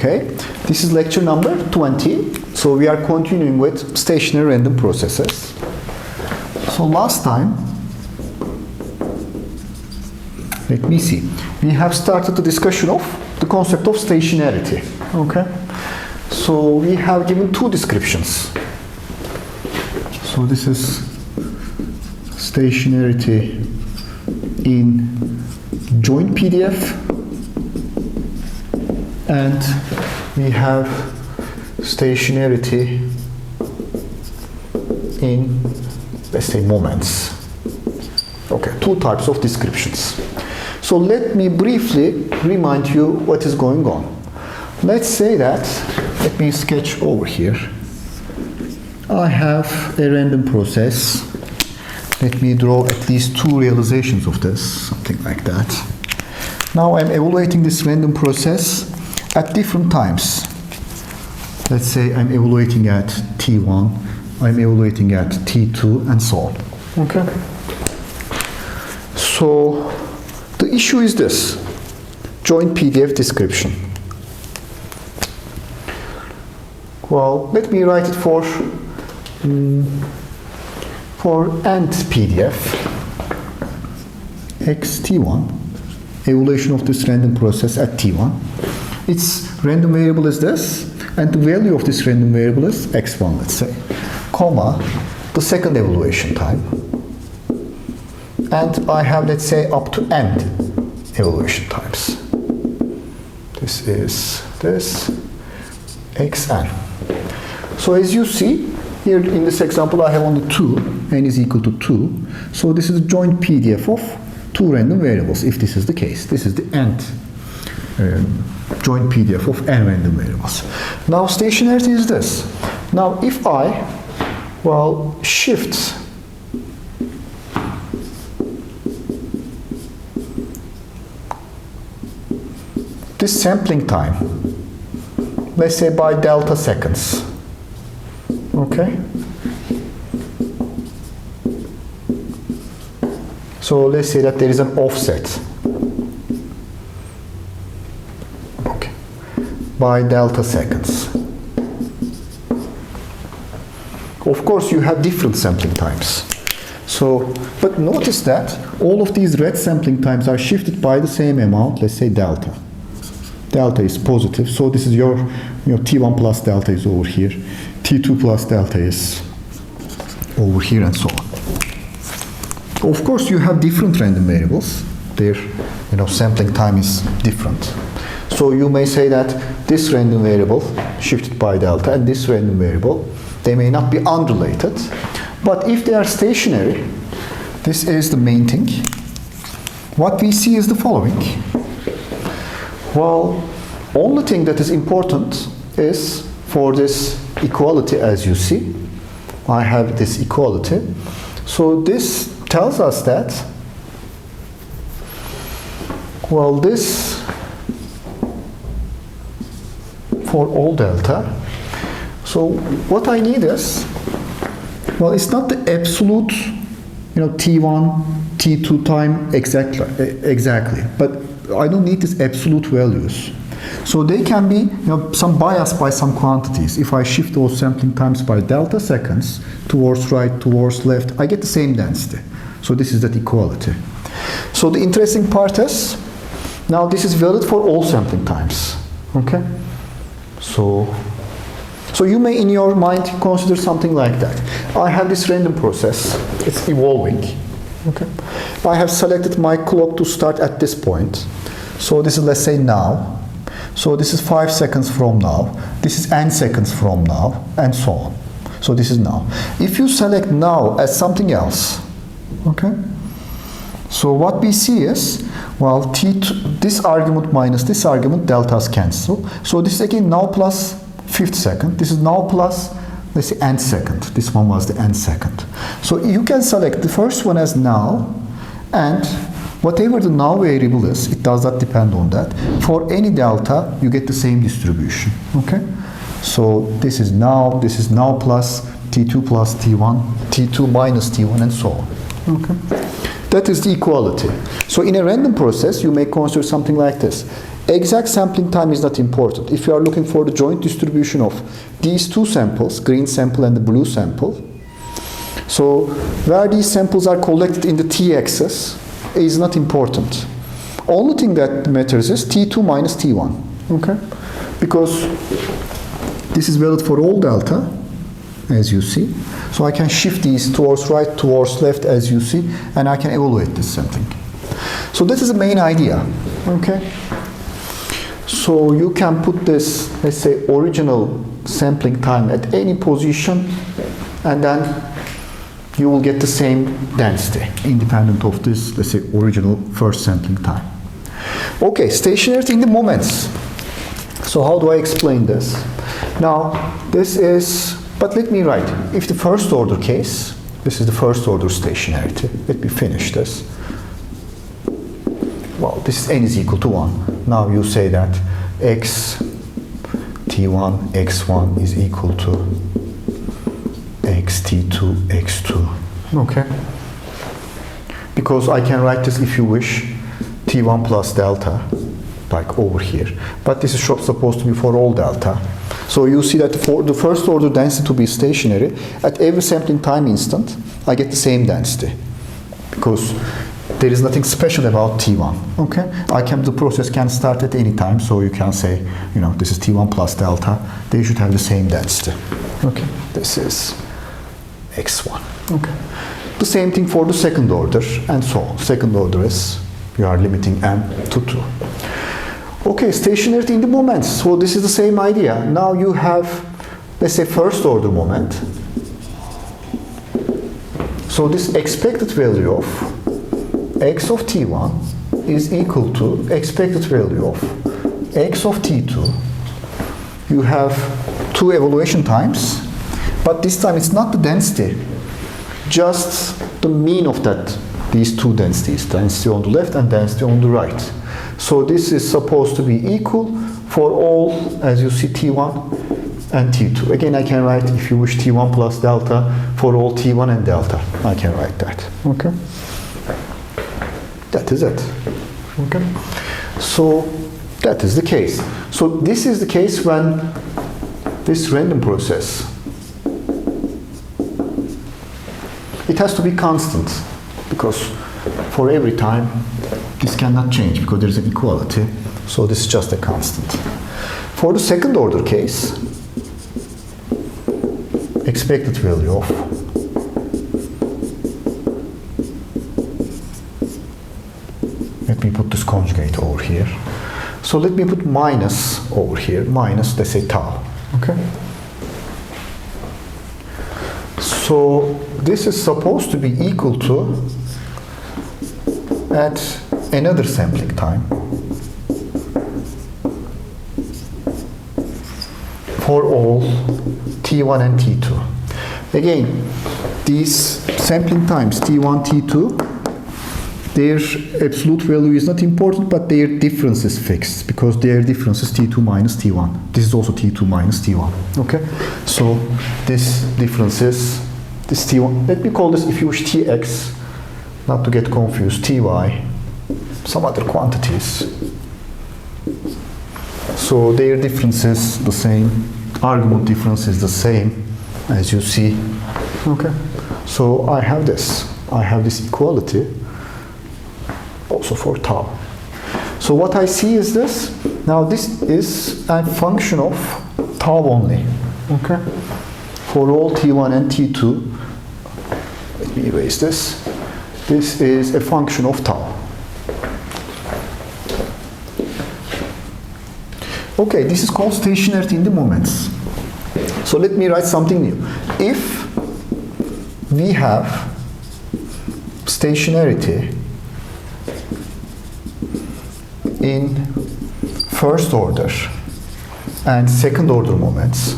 Okay, this is lecture number 20. So we are continuing with stationary random processes. So last time, let me see, we have started the discussion of the concept of stationarity. Okay, so we have given two descriptions. So this is stationarity in joint PDF, and we have stationarity in, let's say, moments. Okay, two types of descriptions. So let me briefly remind you what is going on. Let's say that, let me sketch over here. I have a random process. Let me draw at least two realizations of this, something like that. Now I'm evaluating this random process at different times. Let's say I'm evaluating at T1, I'm evaluating at T2, and so on. Okay. So the issue is this: joint PDF description. Well, let me write it for end PDF xt1, evaluation of this random process at T1. Its random variable is this, and the value of this random variable is x1, let's say, comma, the second evaluation time. And I have, let's say, up to n evaluation times. This is this, xn. So as you see, here in this example I have only 2, n is equal to 2. So this is a joint PDF of two random variables, if this is the case. This is the nth joint PDF of n random variables. Now stationarity is this. Now if I, well, shift this sampling time, let's say by delta seconds, okay? So let's say that there is an offset, okay, by delta seconds. Of course, you have different sampling times. So, but notice that all of these red sampling times are shifted by the same amount, let's say delta. Delta is positive, so this is your T1 plus delta is over here, T2 plus delta is over here, and so on. Of course, you have different random variables. Their sampling time is different. So you may say that this random variable shifted by delta and this random variable, they may not be unrelated, but if they are stationary, this is the main thing. What we see is the following. Well, only thing that is important is for this equality, as you see. I have this equality. So this tells us that, well, this for all delta. So what I need is, well, it's not the absolute, T1, T2 time exactly, but I don't need these absolute values. So they can be some bias by some quantities. If I shift those sampling times by delta seconds towards right, towards left, I get the same density. So this is that equality. So the interesting part is, now this is valid for all sampling times. Okay? So you may in your mind consider something like that. I have this random process. It's evolving. Okay? I have selected my clock to start at this point. So this is, let's say, now. So this is 5 seconds from now. This is n seconds from now, and so on. So this is now. If you select now as something else, okay? So what we see is, well, T2, this argument minus this argument, deltas cancel. So this is again now plus 5th second. This is now plus, let's say, nth second. This one was the nth second. So you can select the first one as now, and whatever the now variable is, it does not depend on that. For any delta, you get the same distribution. Okay? So this is now plus T2 plus T1, T2 minus T1, and so on. Okay? That is the equality. So in a random process, you may consider something like this. exact sampling time is not important. If you are looking for the joint distribution of these two samples, green sample and the blue sample, so where these samples are collected in the t-axis is not important. Only thing that matters is T2 minus T1, okay? Because this is valid for all delta, as you see. So I can shift these towards right, towards left, as you see, and I can evaluate this sampling. So this is the main idea, okay? So you can put this, let's say, original sampling time at any position, and then you will get the same density, independent of this, let's say, original first sampling time. Okay, stationarity in the moments. So how do I explain this? Now, this is, but let me write, if the first order case, this is the first order stationarity. Let me finish this. Well, this n is equal to 1. Now you say that x t1, x1 is equal to x t2, x2. Okay. Because I can write this, if you wish, t1 plus delta, like over here. But this is supposed to be for all delta. So you see that for the first order density to be stationary, at every sampling time instant, I get the same density. Because there is nothing special about T1, okay? The process can start at any time, so you can say, you know, this is T1 plus delta. They should have the same density. Okay, this is X1, okay? The same thing for the second order, and so on. Second order is, you are limiting n to 2. Okay, stationarity in the moments. So this is the same idea. Now you have, let's say, first order moment. So this expected value of x of t1 is equal to expected value of x of t2. You have two evaluation times, but this time it's not the density, just the mean of these two densities, density on the left and density on the right. So this is supposed to be equal for all, as you see, T1 and T2. Again, I can write, if you wish, T1 plus delta for all T1 and delta. I can write that. Okay. That is it. Okay. So that is the case. So this is the case when this random process, it has to be constant, because for every time this cannot change because there is an equality. So this is just a constant. For the second order case, expected value of let me put this conjugate over here. So let me put minus over here, minus, let's say, tau. Okay. So this is supposed to be equal to, at another sampling time, for all T1 and T2. Again, these sampling times, T1, T2, their absolute value is not important, but their difference is fixed, because their difference is T2 minus T1. This is also T2 minus T1. Okay? So this difference is this T1. Let me call this, if you wish, Tx, not to get confused, Ty, some other quantities. So their difference is the same. Argument difference is the same, as you see. Okay? So I have this. I have this equality also for tau. So what I see is this. Now this is a function of tau only. Okay? For all T1 and T2, let me erase this. This is a function of tau. Okay, this is called stationarity in the moments. So let me write something new. If we have stationarity in first order and second order moments,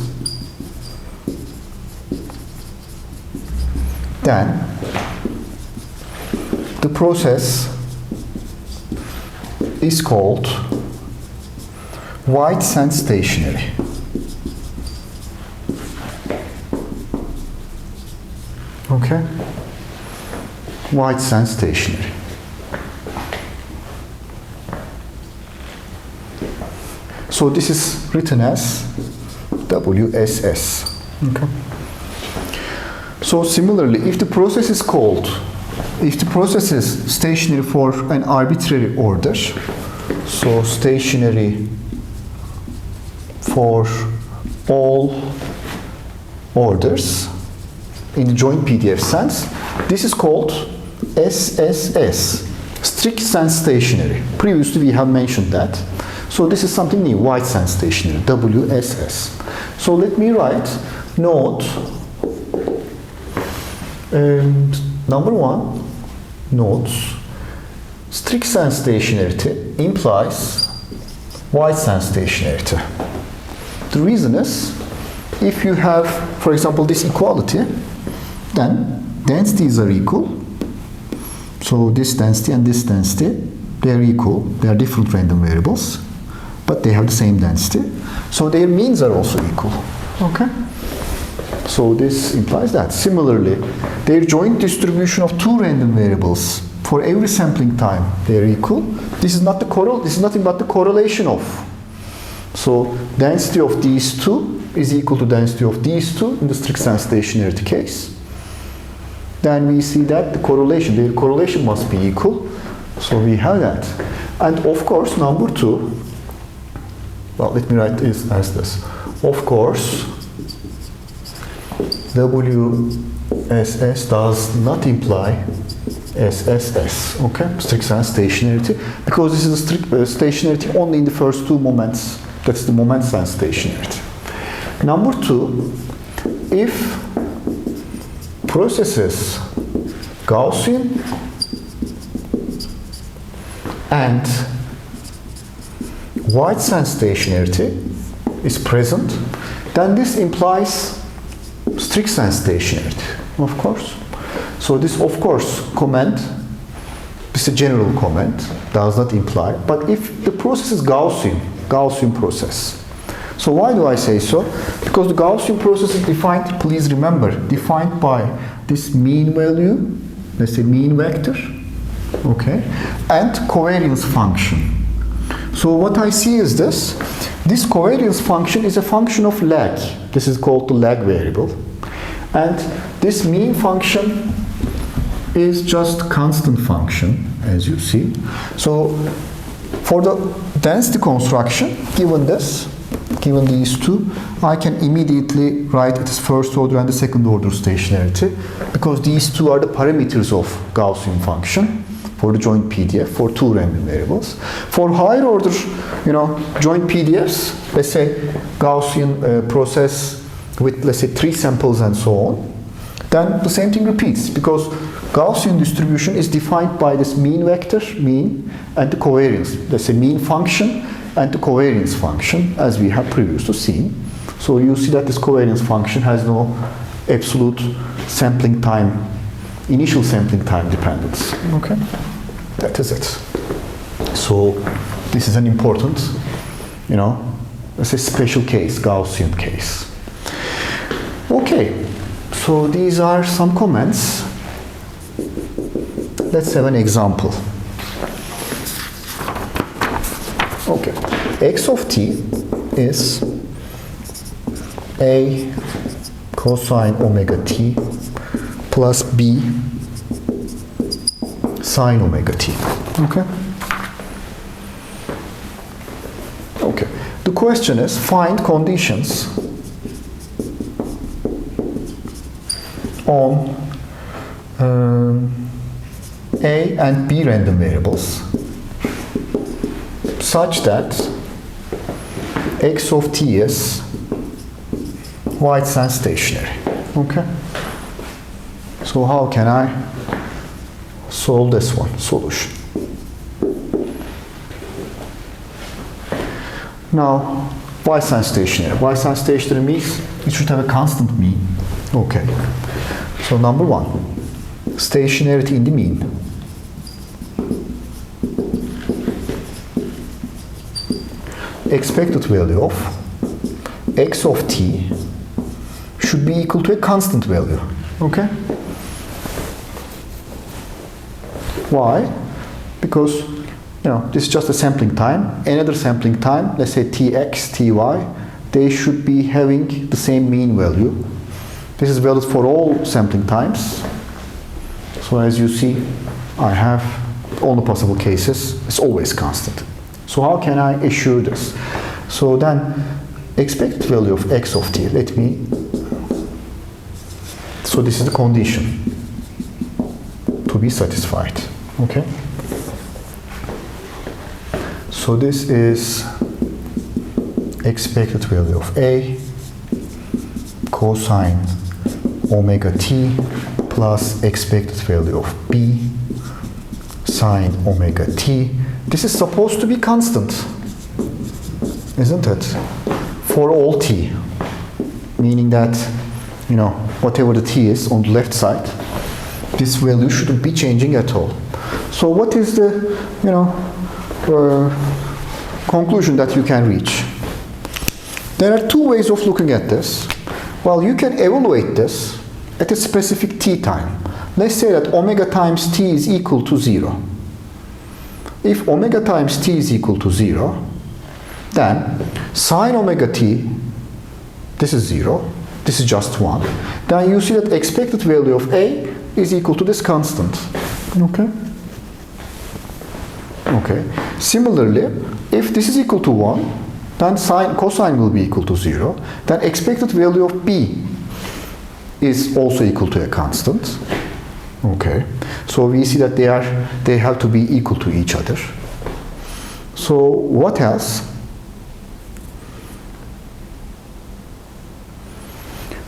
then the process is called white sand stationary. Okay? White sand stationary. So this is written as WSS. Okay. So similarly, if the process is stationary for an arbitrary order, so stationary for all orders in the joint PDF sense, this is called SSS, strict sense stationary. Previously we have mentioned that. So this is something new, wide sense stationary, WSS. So let me write note number one, notes, strict sense stationarity implies wide sense stationarity. The reason is, if you have, for example, this equality, then densities are equal. So this density and this density, they are equal. They are different random variables, but they have the same density. So their means are also equal. Okay? So this implies that. Similarly, their joint distribution of two random variables for every sampling time, they are equal. This is nothing but the correlation of. So density of these two is equal to density of these two in the strict sense stationarity case. Then we see that their correlation must be equal. So we have that. And of course, number two, well, let me write this as this. Of course, WSS does not imply SSS, okay? Strict sense stationarity, because this is a strict stationarity only in the first two moments. That's the moment sense stationarity. Number two, if processes Gaussian and wide sense stationarity is present, then this implies strict sense stationarity, of course. So this, of course, comment, this is a general comment, does not imply, but if the process is Gaussian process. So why do I say so? Because the Gaussian process is defined, please remember, defined by this mean value, let's say mean vector, okay, and covariance function. So what I see is this covariance function is a function of lag. This is called the lag variable. And this mean function is just constant function, as you see. So for the density construction, given these two, I can immediately write it as first order and the second order stationarity, because these two are the parameters of Gaussian function for the joint PDF for two random variables. For higher order, joint PDFs, let's say Gaussian process with, let's say, 3 samples and so on, then the same thing repeats, because Gaussian distribution is defined by this mean vector, mean, and the covariance. Let's say mean function and the covariance function, as we have previously seen. So you see that this covariance function has no absolute sampling time, initial sampling time dependence. Okay, that is it. So this is an important, it's a special case, Gaussian case. Okay, so these are some comments. Let's have an example. Okay, x of t is a cosine omega t plus b sine omega t. Okay. Okay. The question is, find conditions on A and B random variables such that x of t is wide sense stationary. Okay. So how can I solve this one? Solution. Now, wide sense stationary. Wide sense stationary means it should have a constant mean. Okay. So number one, stationarity in the mean. Expected value of x of t should be equal to a constant value. Okay? Why? Because this is just a sampling time. Another sampling time, let's say tx, ty, they should be having the same mean value. This is valid for all sampling times. So as you see, I have all the possible cases. It's always constant. So how can I assure this? So then, expected value of x of t, so this is the condition to be satisfied, okay? So this is expected value of a cosine omega t plus expected value of b sine omega t. This is supposed to be constant, isn't it? For all t, meaning that, whatever the t is on the left side, this value shouldn't be changing at all. So what is the, conclusion that you can reach? There are two ways of looking at this. Well, you can evaluate this at a specific t time. Let's say that omega times t is equal to 0. If omega times t is equal to 0, then sine omega t, this is 0, this is just 1, then you see that expected value of a is equal to this constant. Okay? Okay. Similarly, if this is equal to 1, then cosine will be equal to 0. Then expected value of b is also equal to a constant. Okay. So we see that they have to be equal to each other. So what else?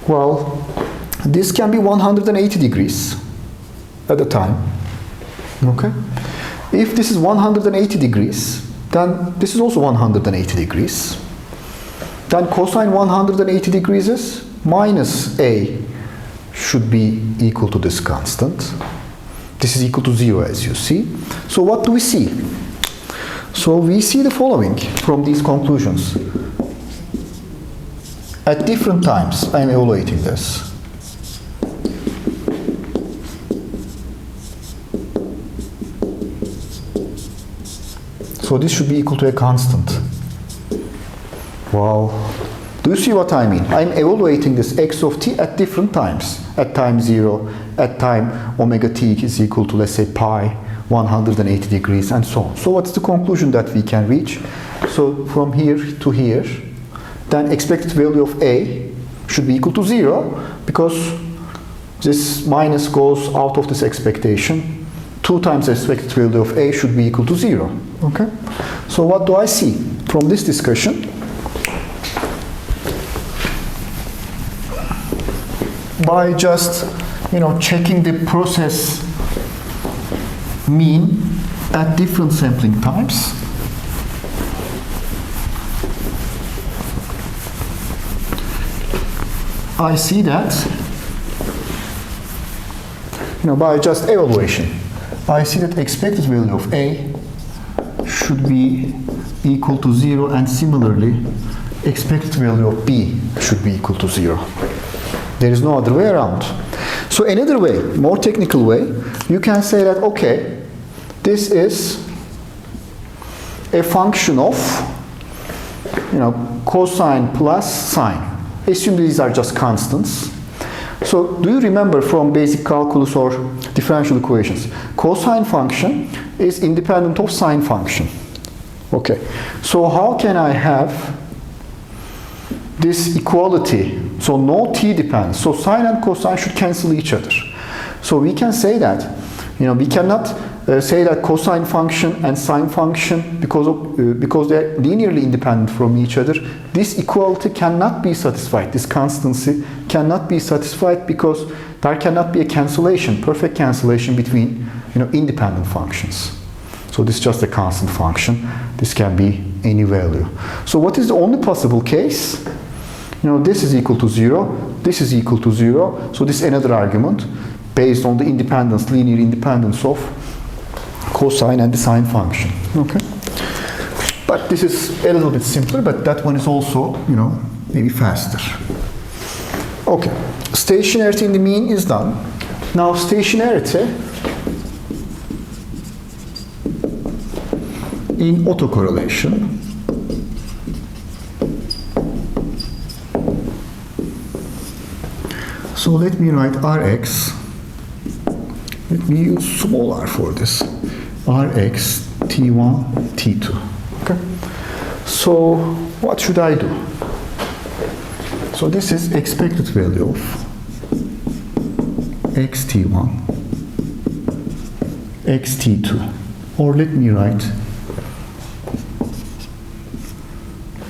Well, this can be 180 degrees at a time. Okay. If this is 180 degrees, then this is also 180 degrees. Then cosine 180 degrees is minus a should be equal to this constant. This is equal to 0, as you see. So what do we see? So we see the following from these conclusions. At different times, I am evaluating this. So this should be equal to a constant. Wow. Do you see what I mean? I'm evaluating this x of t at different times. At time 0, at time omega t is equal to, let's say, pi, 180 degrees, and so on. So what's the conclusion that we can reach? So from here to here, then expected value of a should be equal to 0, because this minus goes out of this expectation. 2 times expected value of a should be equal to 0. Okay? So what do I see from this discussion? By just, checking the process mean at different sampling times, I see that, by just evaluation, I see that expected value of a should be equal to 0, and similarly, expected value of b should be equal to 0. There is no other way around. So another way, more technical way, you can say that, okay, this is a function of, cosine plus sine. Assume these are just constants. So do you remember from basic calculus or differential equations? Cosine function is independent of sine function. Okay. So how can I have this equality? So no t depends. So sine and cosine should cancel each other. So we can say that, we cannot say that cosine function and sine function, because they're linearly independent from each other, this equality cannot be satisfied. This constancy cannot be satisfied because there cannot be a cancellation, perfect cancellation between, independent functions. So this is just a constant function. This can be any value. So what is the only possible case? This is equal to 0, this is equal to 0, so this is another argument based on the independence, linear independence of cosine and the sine function. Okay? But this is a little bit simpler, but that one is also, maybe faster. Okay, stationarity in the mean is done. Now stationarity in autocorrelation. So let me write Rx. Let me use small r for this. Rx T1 T2. Okay. So what should I do? So this is expected value of xt1, xt2. Or let me write,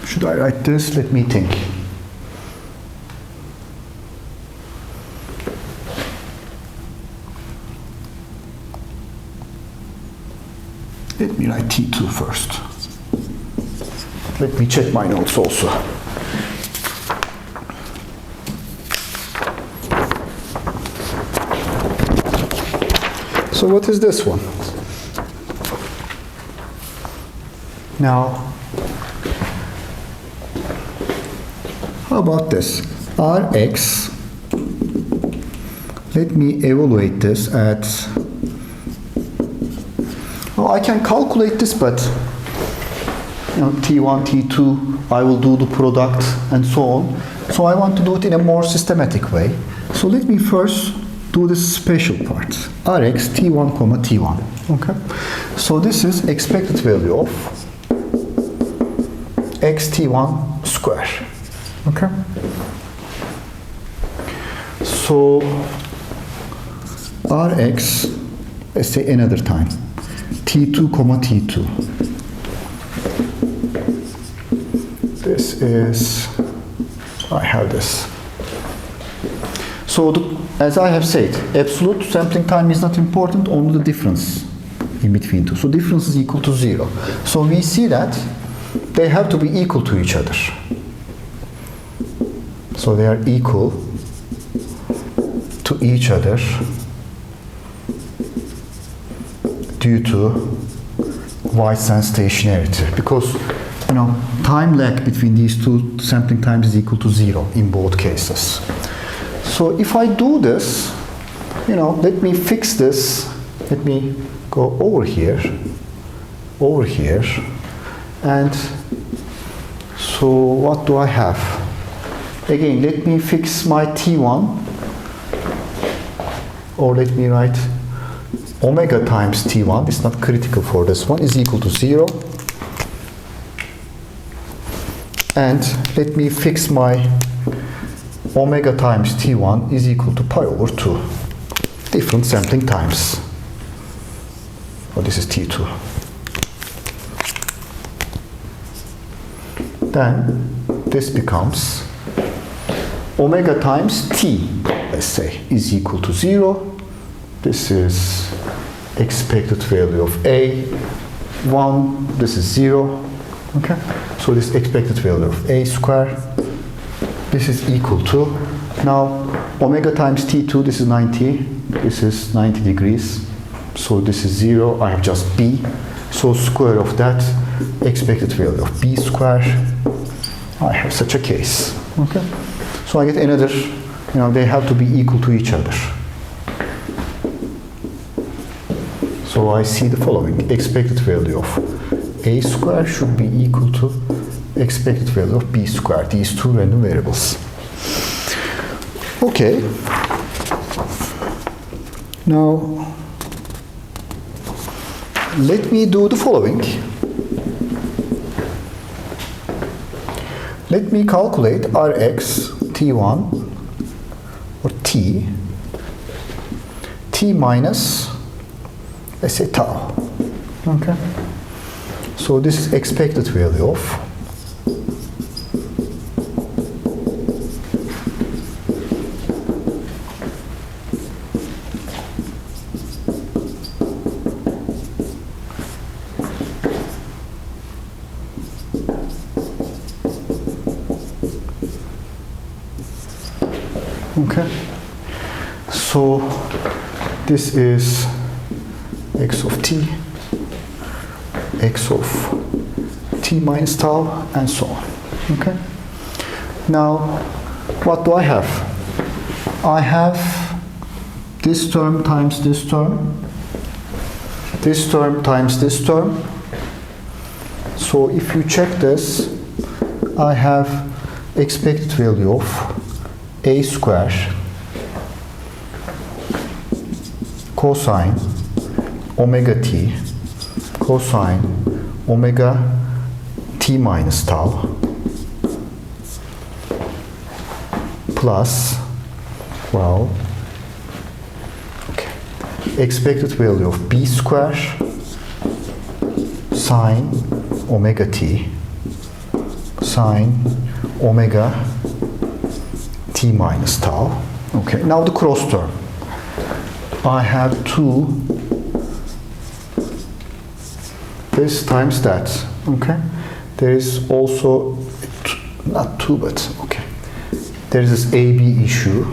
should I write this? Let me think. Let me write T2 first. Let me check my notes also. So what is this one? Now, how about this? Rx, let me evaluate this at, well, I can calculate this, but T1, T2, I will do the product and so on. So I want to do it in a more systematic way. So let me first do this special part. Rx T1, T1. Okay. So this is expected value of xt1 square. Okay. So Rx, let's say another time. T2, T2. This is, I have this. So as I have said, absolute sampling time is not important, only the difference in between two. So difference is equal to 0. So we see that they have to be equal to each other. So they are equal to each other due to White's and stationarity, because time lag between these two sampling times is equal to 0 in both cases. So if I do this, let me fix this. Let me go over here, and so what do I have? Again, let me fix my T1, or let me write omega times T1, it's not critical for this one, is equal to 0. And let me fix my omega times T1 is equal to pi over 2. Different sampling times. Oh, this is T2. Then this becomes omega times T, let's say, is equal to 0. This is expected value of A1, this is 0. Okay, so this expected value of A square, this is equal to, now omega times T2, this is 90, this is 90 degrees, so this is 0, I have just B, so square of that, expected value of B square, I have such a case. Okay, so I get another, they have to be equal to each other. So I see the following, expected value of A square should be equal to expected value of B square, these two random variables. Okay. Now, let me do the following. Let me calculate Rx T1 or T minus, let's say tau. Okay. So this is expected value of okay. So this is x of t, x of t minus tau, and so on. Okay. Now, what do I have? I have this term times this term, this term times this term, So if you check this, I have expected value of a square cosine omega t cosine omega t minus tau plus, well, okay, expected value of b square sine omega t sine omega t minus tau. Okay, now the cross term. I have 2 this times that. Okay, there is also not 2 but okay, there is this AB issue,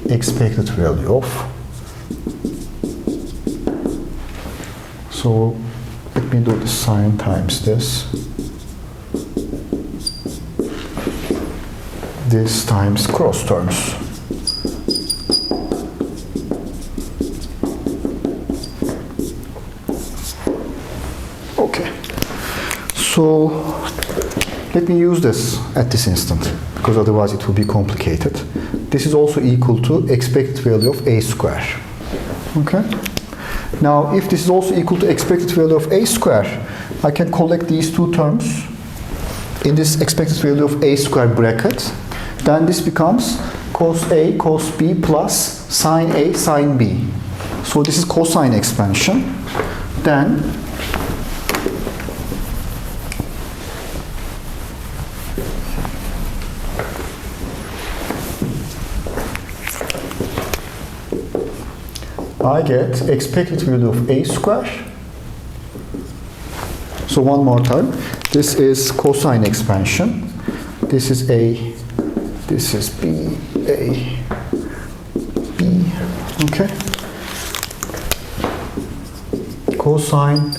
expected value of. So let me do the sine times this times cross terms. Okay, so let me use this at this instant, because otherwise it will be complicated. This is also equal to expected value of a square. Okay, now if this is also equal to expected value of a square, I can collect these two terms in this expected value of a square bracket. Then this becomes cos A cos B plus sine A sine B. So this is cosine expansion. Then I get expected value of a square. So one more time, this is cosine expansion. This is A, this is B, A, B, okay? Cosine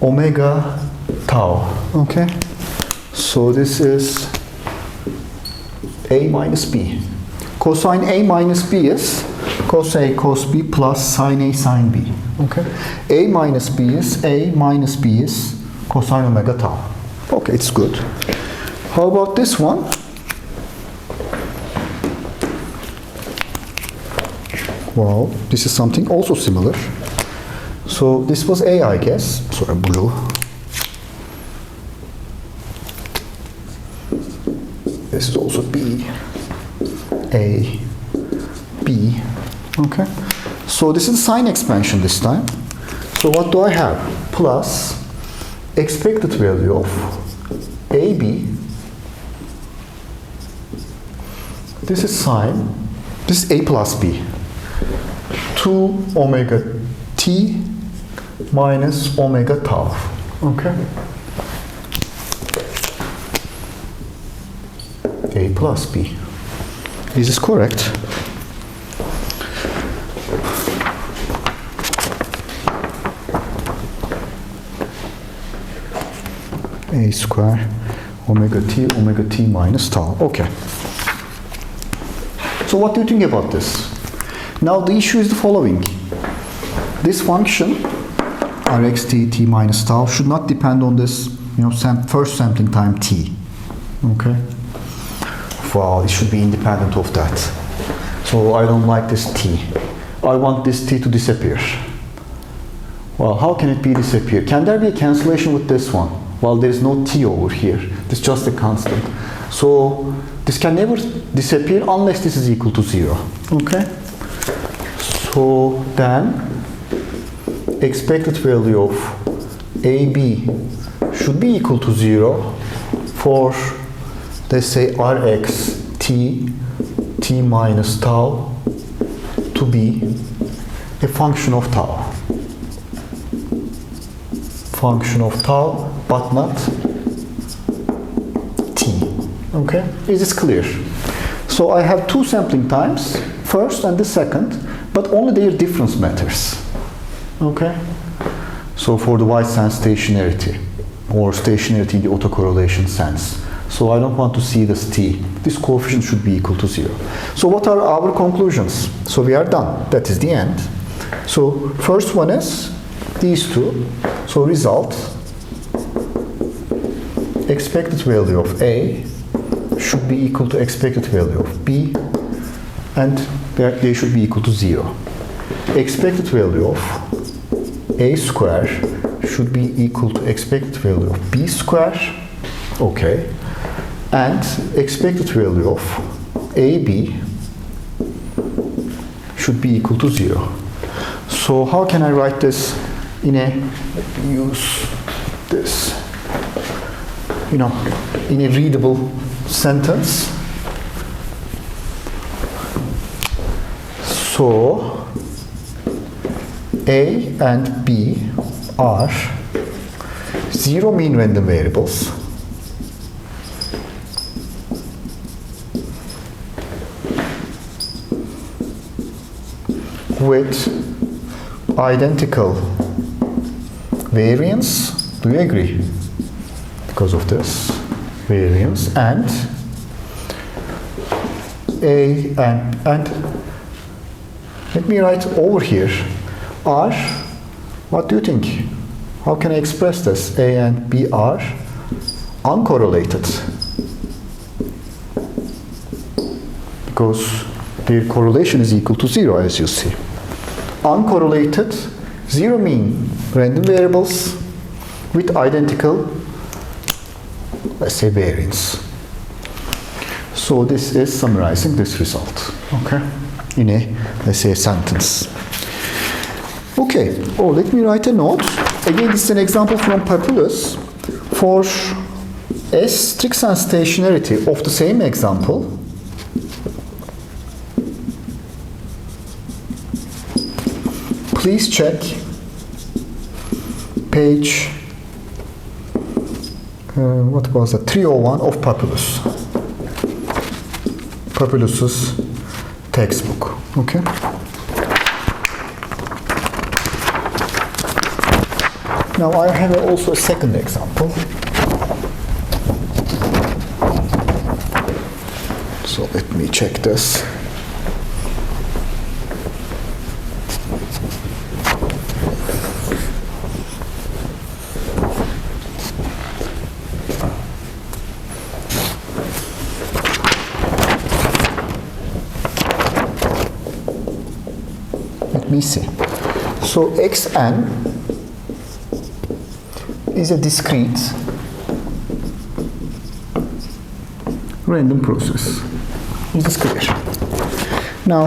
omega tau, okay? So this is A minus B. Cosine A minus B is cos A cos B plus sine A sine B, okay? A minus B is cosine omega tau. Okay, it's good. How about this one? Well, this is something also similar. So this was A, I guess. Sorry, blue. This is also B, A, B. Okay. So this is sine expansion this time. So what do I have? Plus expected value of AB. This is sine. This is A plus B. 2 omega t minus omega tau. Okay. A plus B. This is correct. A square omega t minus tau. Okay. So what do you think about this? Now the issue is the following. This function rxt t minus tau should not depend on this, first sampling time t. Okay. Well, it should be independent of that. So I don't like this t. I want this t to disappear. Well, how can it be disappear? Can there be a cancellation with this one? Well, there is no t over here. This is just a constant. So this can never disappear unless this is equal to 0. Okay. So then expected value of AB should be equal to 0 for, let's say, Rx t minus tau to be a function of tau. Function of tau, but not t. Okay? Is this clear? So I have two sampling times, first and the second, but only their difference matters. Okay? So for the white sense stationarity, or stationarity in the autocorrelation sense. So I don't want to see this t. This coefficient should be equal to 0. So what are our conclusions? So we are done. That is the end. So first one is these two. So result, expected value of A should be equal to expected value of B, and they should be equal to 0. Expected value of A square should be equal to expected value of B square, okay, and expected value of AB should be equal to 0. So how can I write this in a, let me use this, in a readable sentence? So A and B are zero mean random variables with identical variance. Do you agree? Because of this variance, and A and let me write over here are, what do you think? How can I express this? A and B are uncorrelated because their correlation is equal to 0, as you see. Uncorrelated, zero mean random variables with identical, let's say, variance. So this is summarizing this result, okay, in a, let's say, a sentence. Okay, let me write a note. Again, this is an example from Papulus. For a strict sense stationarity of the same example, please check page, what was that, 301 of Papulus. Papulus's textbook, okay? Now I have also a second example. So let me check this. Let me see. So xn is a discrete random process. Is this clear? Now,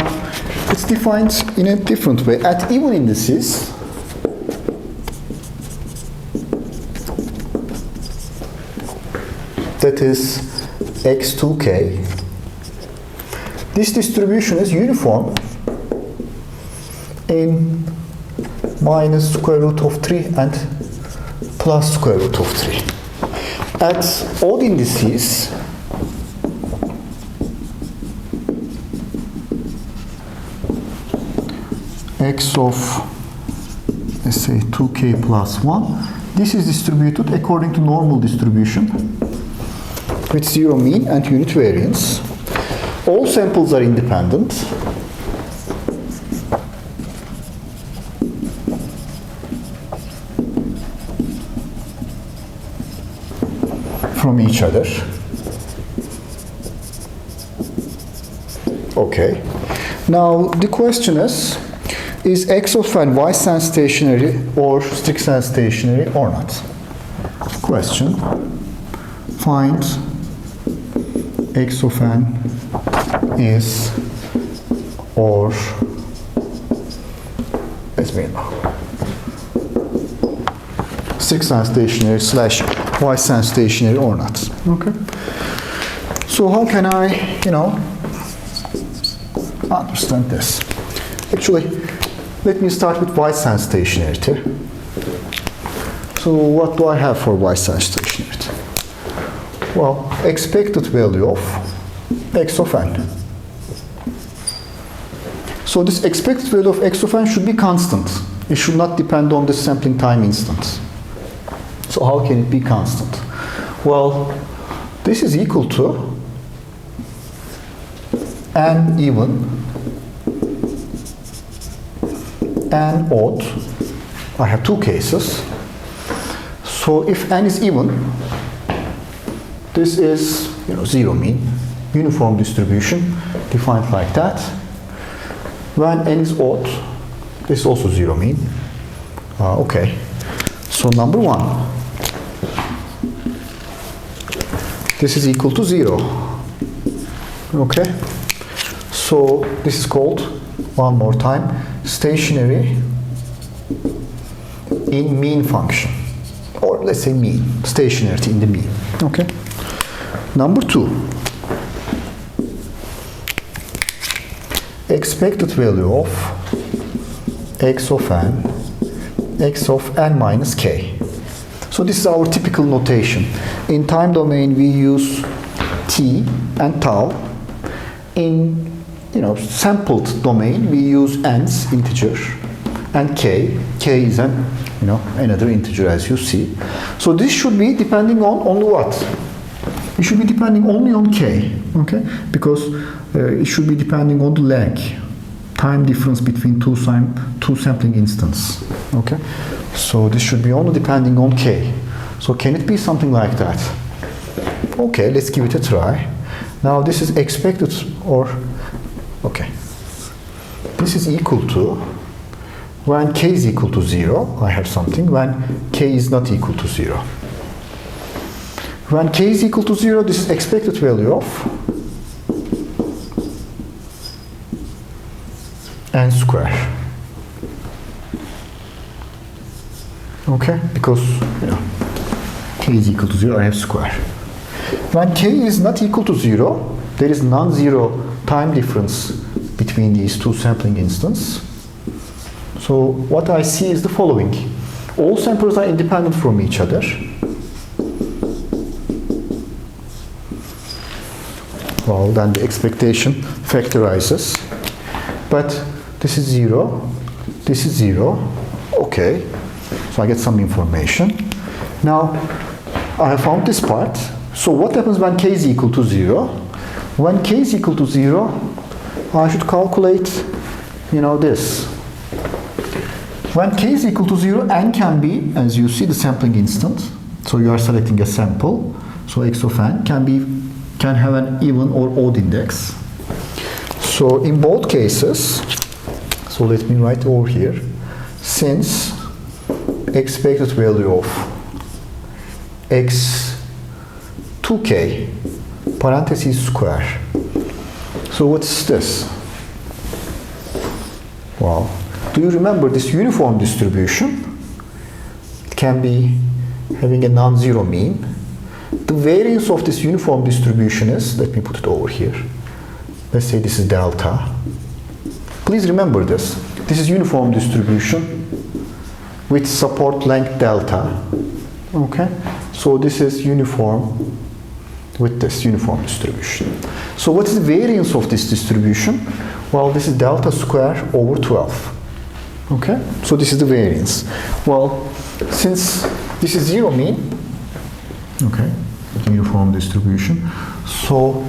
it's defined in a different way. At even indices, that is x2k, this distribution is uniform in minus square root of 3 and plus square root of 3. At odd indices, x of, let's say, 2k plus 1, this is distributed according to normal distribution with zero mean and unit variance. All samples are independent. From each other. Okay. Now the question is x of n y sense stationary or strict sense stationary or not? Question. Find x of n is or, let me know, strict sense stationary slash y sense stationary or not. Okay. So how can I, understand this? Actually, let me start with y sense stationarity. So what do I have for y sense stationarity? Well, expected value of x of n. So this expected value of x of n should be constant. It should not depend on the sampling time instant. So how can it be constant? Well, this is equal to n even, n odd. I have two cases. So if n is even, this is, zero mean, uniform distribution defined like that. When n is odd, this is also zero mean. Okay, so number 1, this is equal to 0. Okay, so this is called, one more time, stationary in mean function, or let's say mean, stationarity in the mean. Okay, number 2, expected value of x of n minus k. So this is our typical notation. In time domain we use t and tau. In sampled domain we use n's, integer, and k. K is another integer, as you see. So this should be depending on only what? It should be depending only on k, okay? Because it should be depending on the lag, time difference between two sampling instance, okay? So this should be only depending on k. So can it be something like that? Okay, let's give it a try. Now this is expected, or okay, this is equal to, when k is equal to 0, I have something, when k is not equal to 0. When k is equal to 0, this is expected value of n square. Okay, because k is equal to 0, I have square. When k is not equal to 0, there is non-zero time difference between these two sampling instances. So what I see is the following. All samples are independent from each other. Well, then the expectation factorizes. But this is 0, this is 0. Okay, so I get some information. Now, I have found this part. So what happens when k is equal to 0? When k is equal to 0, I should calculate, this. When k is equal to 0, n can be, as you see, the sampling instant. So you are selecting a sample. So x of n can have an even or odd index. So in both cases, so let me write over here, since expected value of x2k parentheses square. So what's this? Well, do you remember this uniform distribution? It can be having a non-zero mean. The variance of this uniform distribution is, let me put it over here. Let's say this is delta. Please remember this. This is uniform distribution with support length delta. Okay? So this is uniform with this uniform distribution. So what is the variance of this distribution? Well, this is delta square over 12. Okay? So this is the variance. Well, since this is zero mean, okay, uniform distribution, so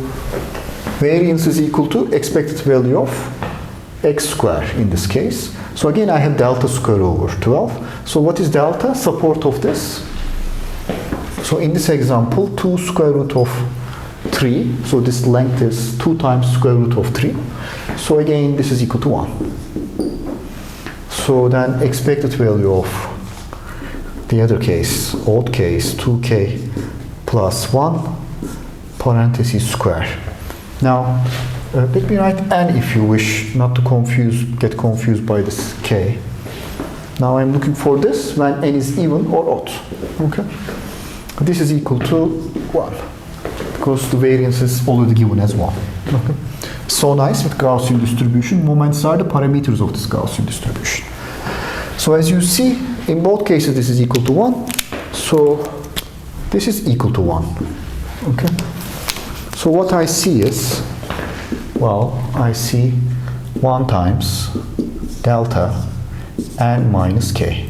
variance is equal to expected value of x square in this case. So again, I have delta square over 12. So what is delta? Support of this. So in this example, 2 square root of 3. So this length is 2 times square root of 3. So again, this is equal to 1. So then expected value of the other case, odd case, 2k plus 1 parentheses square. Now, let me write n if you wish, not to get confused by this k. Now I'm looking for this when n is even or odd. Okay? This is equal to 1 because the variance is already given as 1. Okay? So nice with Gaussian distribution. Moments are the parameters of this Gaussian distribution. So as you see, in both cases this is equal to 1. So this is equal to 1. Okay? So what I see is, well, I see 1 times delta n minus k.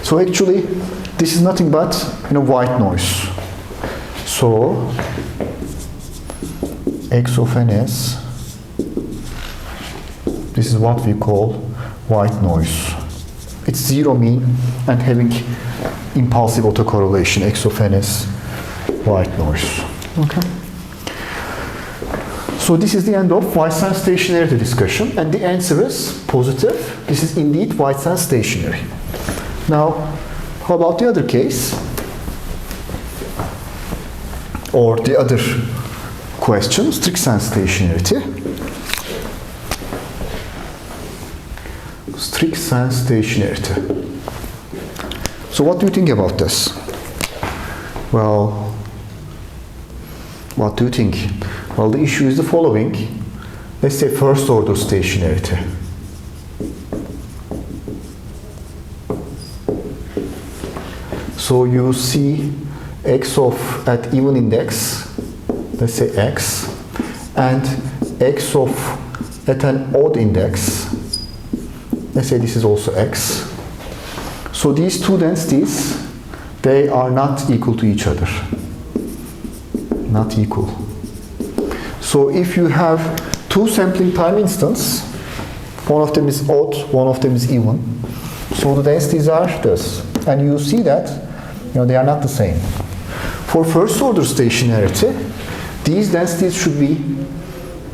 So actually, this is nothing but white noise. So x of n is, this is what we call white noise. It's zero mean and having impulsive autocorrelation. X of n is white noise. Okay. So this is the end of White-Sands stationarity discussion, and the answer is positive. This is indeed White-Sands stationary. Now, how about the other case? Or the other question, strict-sense stationarity. Strict-sense stationarity. So what do you think about this? Well, what do you think? Well, the issue is the following. Let's say first order stationarity. So you see x of at even index, let's say x, and x of at an odd index, let's say this is also x. So these two densities, they are not equal to each other. Not equal. So if you have two sampling time instance, one of them is odd, one of them is even, so the densities are this. And you see that they are not the same. For first order stationarity, these densities should be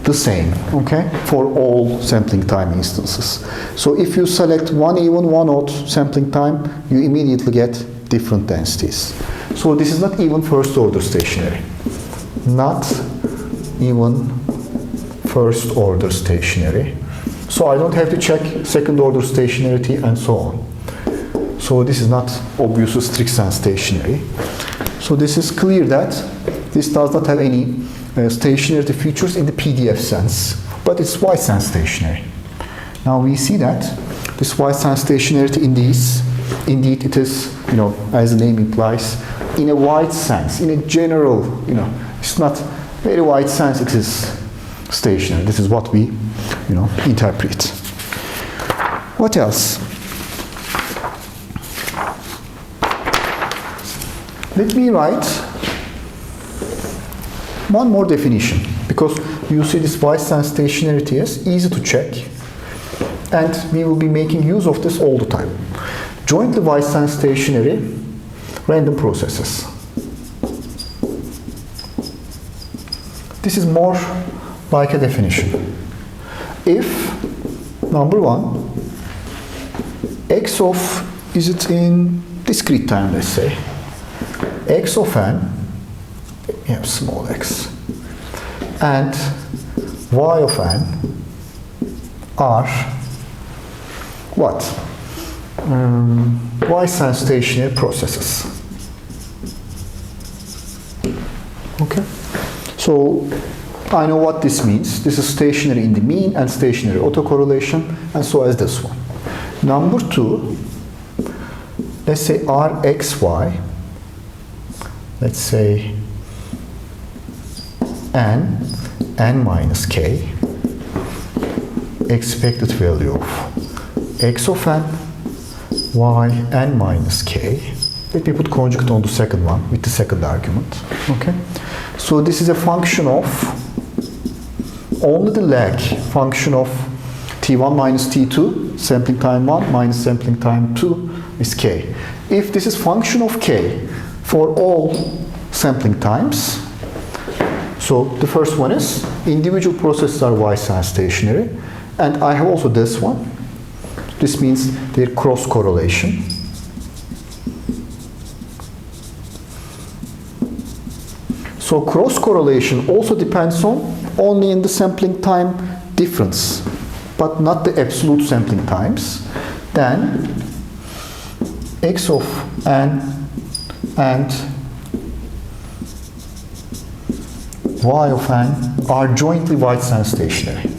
the same, okay, for all sampling time instances. So if you select one even, one odd sampling time, you immediately get different densities. So this is not even first order stationary. Not even first order stationary. So I don't have to check second order stationarity and so on. So this is not obviously strict-sense stationary. So this is clear that this does not have any stationarity features in the PDF sense, but it's White-Sands stationary. Now we see that this White-Sands stationarity indeed it is, as the name implies, in a wide sense, in a general, it's not very wide sense, it is stationary. This is what we, interpret. What else? Let me write one more definition, because you see this White-Sands stationarity is easy to check, and we will be making use of this all the time. Jointly White-Sands stationary random processes. This is more like a definition. If, number one, x of, is it in discrete time, let's say, x of n, small x, and y of n are what? White-Sands stationary processes. Okay? So I know what this means. This is stationary in the mean and stationary autocorrelation, and so is this one. Number two, let's say Rxy, let's say n minus k, expected value of x of n, y n minus k. Let me put conjugate on the second one with the second argument. Okay. So this is a function of only the lag function of t1 minus t2, sampling time 1 minus sampling time 2 is k. If this is function of k for all sampling times, so the first one is individual processes are White-Sands stationary, and I have also this one. This means their cross correlation. So cross correlation also depends on only in the sampling time difference, but not the absolute sampling times. Then x of n and y of n are jointly White-Sands stationary.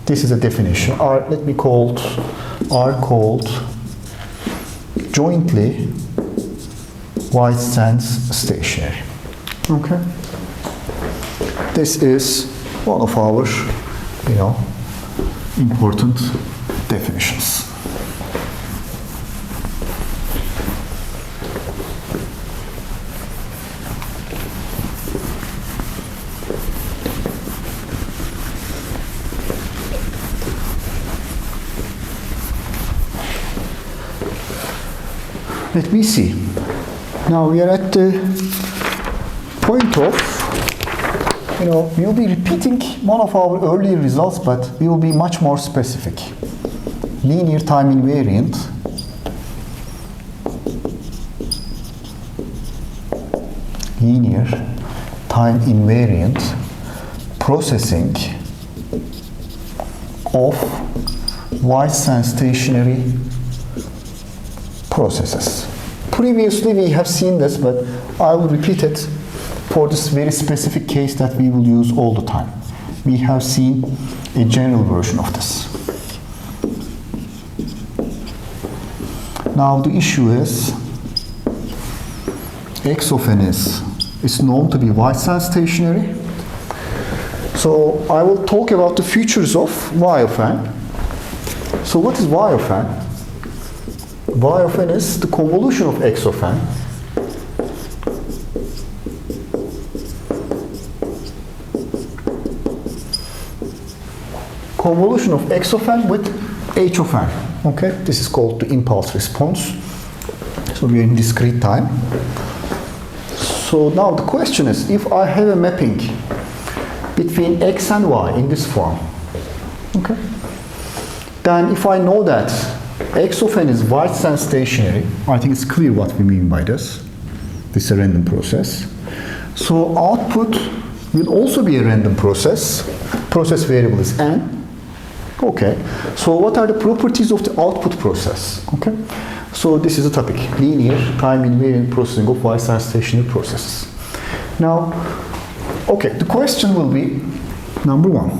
This is a definition. Let me call are called jointly White-Sands stationary. Okay. This is one of our, important definitions. Let me see. Now we are at the point of, we'll be repeating one of our earlier results, but we will be much more specific. Linear time invariant processing of Gaussian stationary processes. Previously we have seen this, but I will repeat it for this very specific case that we will use all the time. We have seen a general version of this. Now the issue is x of n is known to be Gaussian stationary. So I will talk about the features of y of n. So what is y of n? Y of n is the convolution of x of n convolution of x of n with h of n. Okay, this is called the impulse response. So we are in discrete time. So now the question is, if I have a mapping between x and y in this form, okay, then if I know that x of n is Gaussian stationary, I think it's clear what we mean by this. This is a random process. So output will also be a random process. Process variable is n. Okay, so what are the properties of the output process? Okay, so this is the topic, linear time invariant processing of Gaussian stationary processes. Now, okay, the question will be, number one,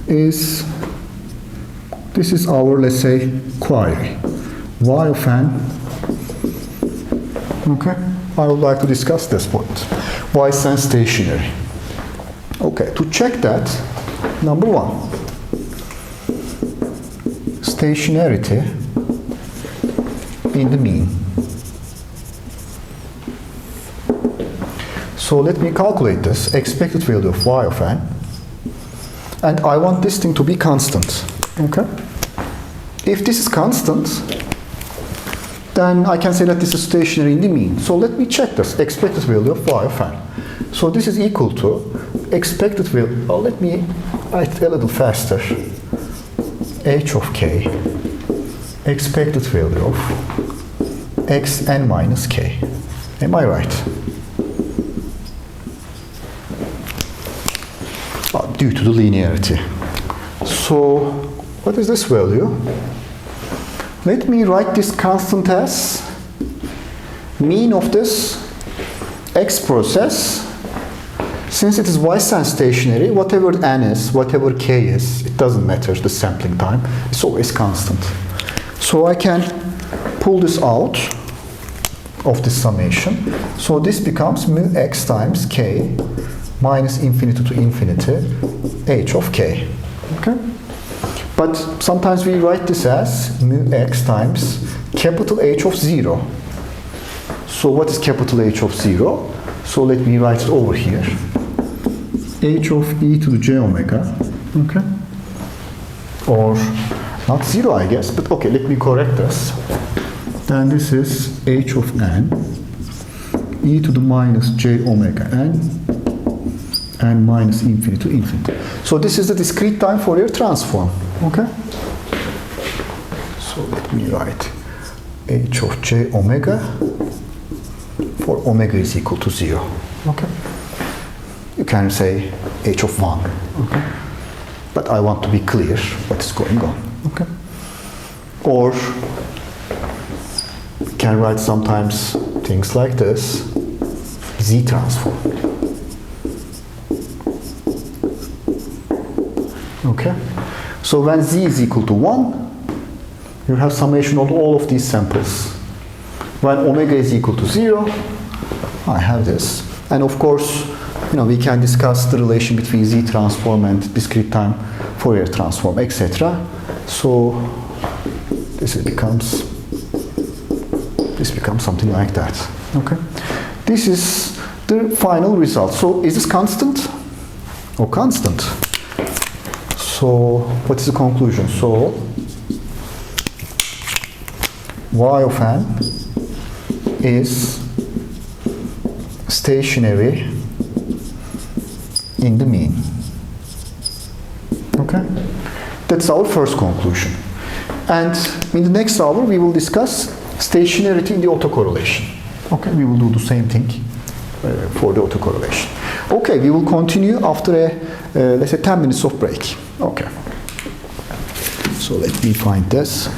is, this is our, let's say, query, y of n, okay, I would like to discuss this point, Gaussian stationary. Okay, to check that, number one, stationarity in the mean. So let me calculate this expected value of y of n, and I want this thing to be constant. Okay, if this is constant, then I can say that this is stationary in the mean. So let me check this expected value of y of n. So this is equal to expected value, let me write it a little faster, h of k, expected value of xn minus k. Am I right? Due to the linearity. So what is this value? Let me write this constant as mean of this x process. Since it is Gaussian stationary, whatever n is, whatever k is, it doesn't matter, the sampling time, it's always constant. So I can pull this out of this summation. So this becomes mu x times k minus infinity to infinity h of k. Okay? But sometimes we write this as mu x times capital H of 0. So what is capital H of 0? So let me write it over here. H of e to the j omega, okay? Or not 0, I guess, but okay, let me correct this. Then this is h of n, e to the minus j omega n minus infinity to infinity. So this is the discrete time Fourier transform, okay? So let me write h of j omega for omega is equal to 0, okay? You can say h of 1, okay? But I want to be clear what is going on, okay? Or you can write sometimes things like this, z transform. Okay? So when z is equal to 1, you have summation of all of these samples. When omega is equal to 0, I have this. And of course, we can discuss the relation between z transform and discrete time Fourier transform, etc. So this becomes something like that. Okay? This is the final result. So is this constant? Oh, constant. So what is the conclusion? So y of n is stationary in the mean. Okay? That's our first conclusion. And in the next hour, we will discuss stationarity in the autocorrelation. Okay, we will do the same thing for the autocorrelation. Okay, we will continue after a, let's say, 10 minutes of break. Okay. So let me find this.